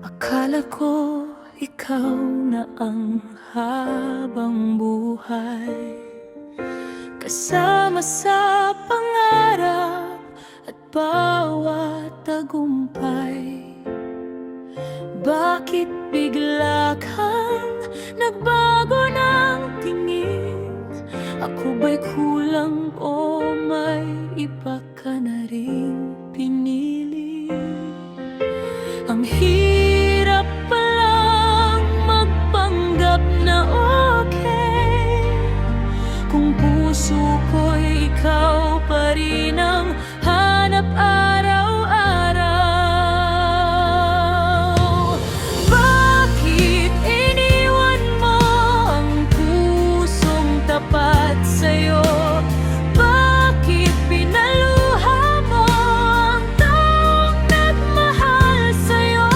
Akala ko ikaw na ang habang buhay, kasama sa pangarap at bawat tagumpay. Bakit bigla kang nagbago ng tingin? Ako ba'y kulang o may iba ka na ring pinili? Ang hirap palang magpanggap na okay, kung puso ko'y ikaw pa rin ang hanap araw-araw. Bakit iniwan mo ang pusong tapat sa'yo? Bakit pinaluha mo ang taong nagmahal sa'yo?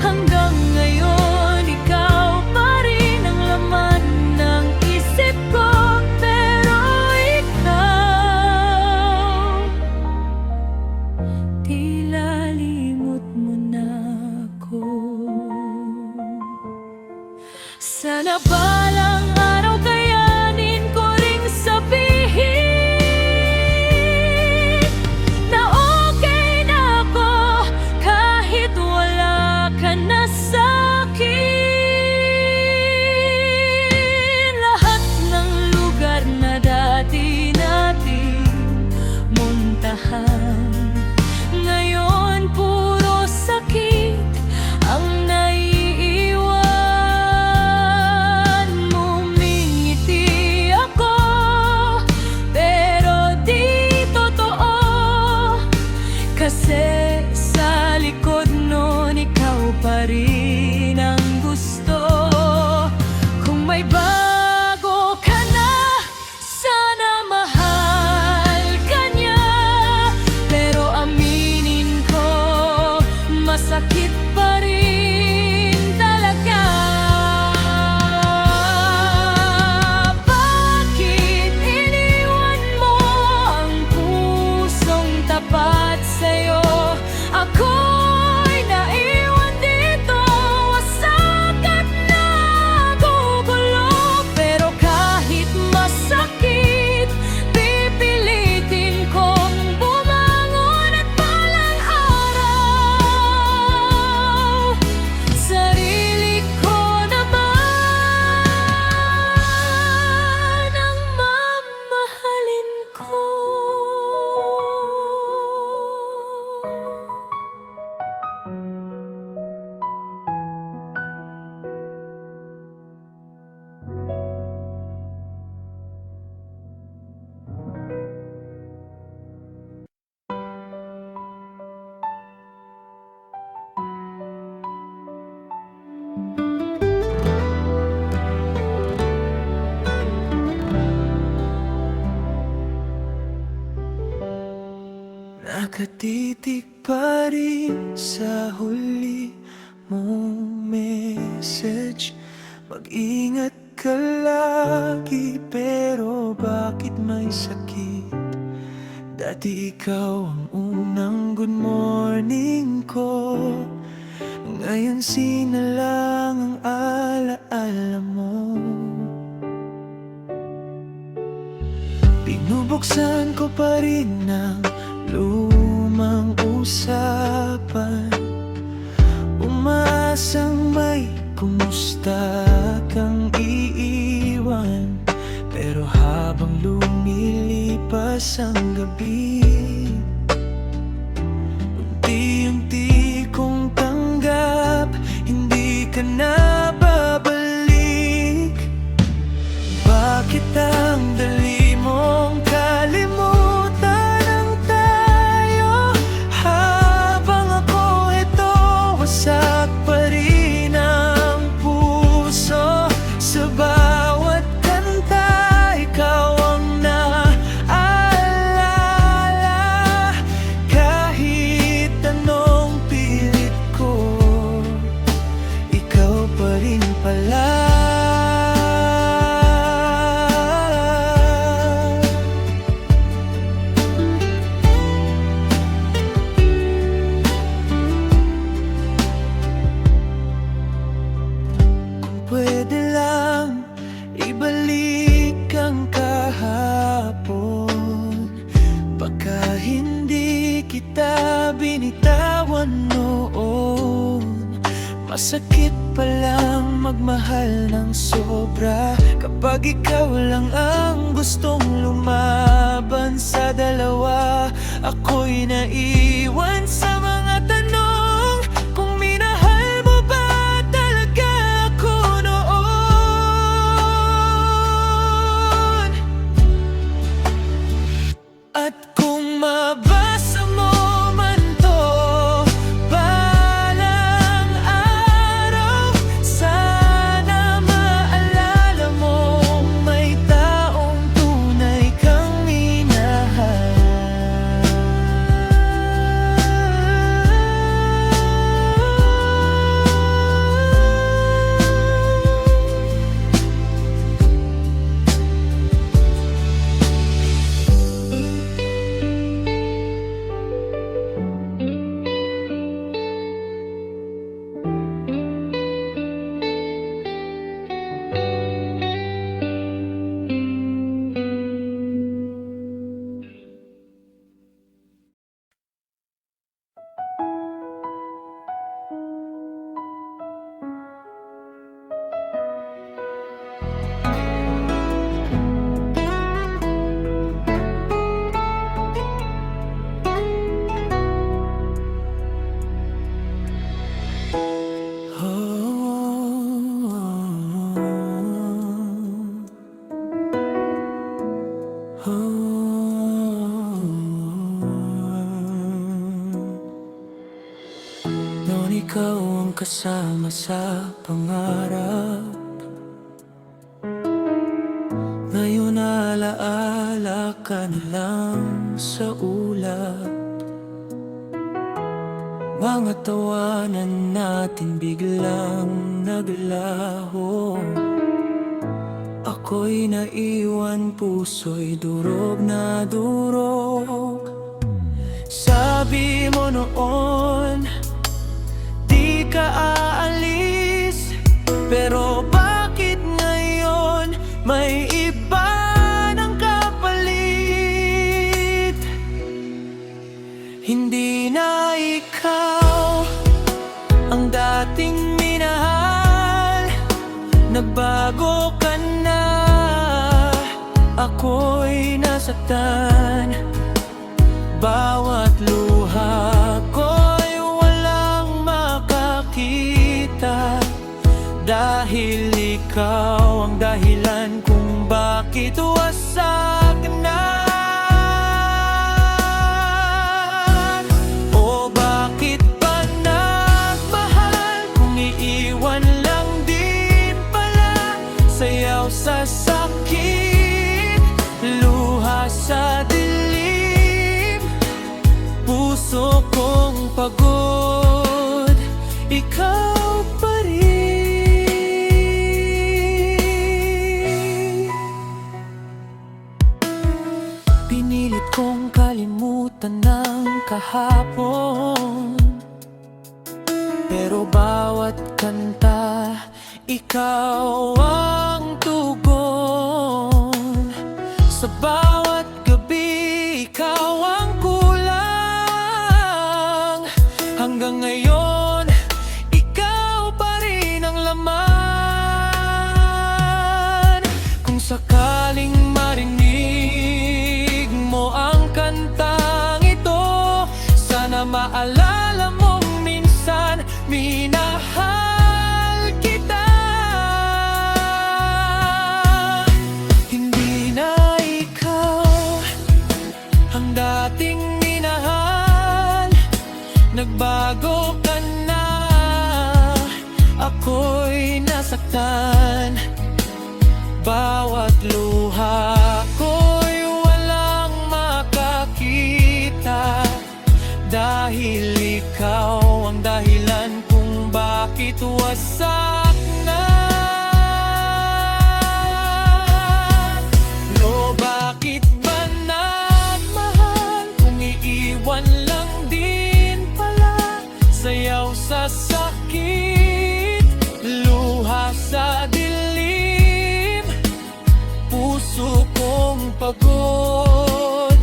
Hanggang ngayon, ikaw pa rin ang laman ng isip ko. Pero ikaw, tila limot mo na ako. Sana balang araw kayanin ko ring sabihin na okay na ako kahit wala ka na sa'kin. Lahat ng lugar na dati nating muntahan, ngayon puro sakit ang naiiwan. Ngumingiti ako, pero di totoo, kasi sa likod nun ikaw pa rin ang gusto. Kung may bago ka na, sana mahal ka niya. Pero aminin ko, masakit pa rin talaga. Bakit iniwan mo ang pusong tapat sa'yo? Ako'y naiwan dito, wasak at nagugulo. Pero kahit masakit, pipilitin kong bumangon at balang araw sarili ko naman ang mamahalin ko. Nakatitig pa rin sa huli mong message. Mag-ingat ka lagi, pero bakit may sakit? Dati ikaw ang unang good morning ko, ngayon sina lang ang alaala mo. Binubuksan ko pa rin ang lumang usapan, umaasang may kumusta kang iiwan. Pero habang lumilipas ang gabi, unti-unti kong tanggap, hindi ka na babalik. Bakit ang dali mong kalimutan ang tayo? Habang ako ito, wasak pa rin ang puso. Sa bawat kanta, ikaw ang naaalala. kita binitawan noon. Masakit palang magmahal ng sobra kapag ikaw lang ang gustong lumaban sa dalawa. Ako'y naiwan sa mga tanong kung minahal mo ba talaga ako noon. At kung mabasa mo man to balang araw, sana maalala mo may taong tunay kang minahal. Noon ikaw ang kasama sa pangarap, ngayon alaala ka na lang sa ulap. Mga tawanan natin biglang naglaho. Ako'y naiwan, puso'y durog na durog. Sabi mo noon di ka aalis, pero bakit ngayon may iba ng kapalit? Hindi na ikaw ang dating minahal, nagbago ka na, ako'y nasaktan. Bawat luha ko'y walang makakita, dahil ikaw ang dahilan kung bakit wasak na. O bakit ba nagmahal kung iiwan lang din pala? Sayaw sa sakit, luha sa dilim, puso kong pagod, ikaw pa rin. Pinilit kong kalimutan ng kahapon, pero bawat kanta, ikaw ang tugon. Sa bawat gabi, ikaw ang kulang. Hanggang ngayon, ikaw pa rin ang laman. Kung sakaling marinig mo ang kantang ito, sana maalala mong minsan minahal kita. Hindi na ikaw ang dating minahal, nagbago ka na, ako'y nasaktan. Bawat luha ko'y walang makakita, dahil ikaw ang dahilan kung bakit wasak na. No, bakit ba nagmahal kung iiwan lang din pala? Sayaw sa sakit, luha sa dilim, puso kong pagod,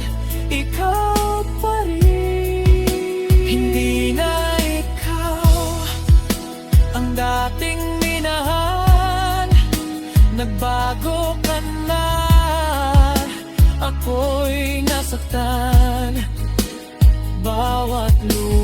ikaw pa rin. bawat luha